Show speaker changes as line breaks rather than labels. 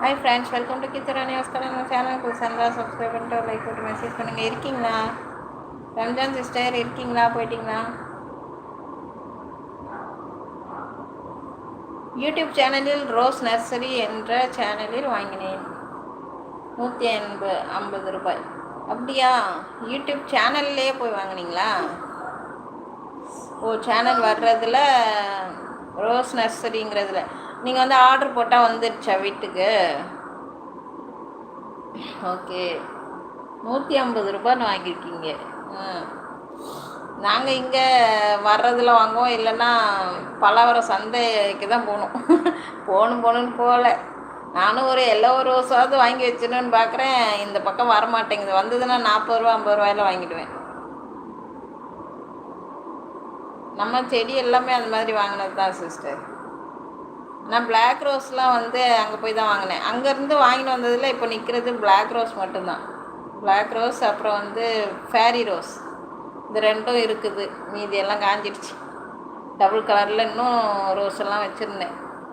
Hi friends, welcome to கிச்சரானி ஹாஸ்கர். நம்ம சேனலுக்கு புதுசாக சப்ஸ்கிரைப் பண்ணிட்டு ஒரு லைக் போட்டு மெசேஜ் பண்ணுங்கள். இருக்கீங்களா ரம்ஜான் சிஸ்டர்? இருக்கீங்களா? போயிட்டீங்களா? யூடியூப் சேனலில் ரோஸ் நர்சரி என்ற சேனலில் வாங்கினேன். 150 ரூபாய். அப்படியா? யூடியூப் சேனல்லையே போய் வாங்கினீங்களா? ஓ, சேனல் வர்றதில் ரோஸ் நர்சரிங்கிறதுல நீங்கள் வந்து ஆர்டர் போட்டால் வந்துடுச்சா வீட்டுக்கு? ஓகே, 150 ரூபான்னு வாங்கியிருக்கீங்க. நாங்கள் இங்கே வர்றதில் வாங்குவோம், இல்லைன்னா பலவரம் சந்தைக்கு தான் போகணுன்னு போகல. நானும் ஒரு எல்லோ ரோஸாவது வாங்கி வச்சிடணுன்னு பார்க்குறேன். இந்த பக்கம் வரமாட்டேங்குது. வந்ததுன்னா 40 ரூபா 50 ரூபாயில் வாங்கிடுவேன். நம்ம செடி எல்லாமே அந்த மாதிரி வாங்கினது தான் சிஸ்டர். நான் பிளாக் ரோஸ்லாம் வந்து அங்கே போய் தான் வாங்கினேன். அங்கேருந்து வாங்கிட்டு வந்ததில் இப்போ நிற்கிறது பிளாக் ரோஸ் மட்டும்தான். பிளாக் ரோஸ், அப்புறம் வந்து ஃபேரி ரோஸ், இந்த ரெண்டும் இருக்குது. மீதி எல்லாம் காஞ்சிடுச்சு. டபுள் கலரில் இன்னும் ரோஸ் எல்லாம் வச்சுருந்தேன்.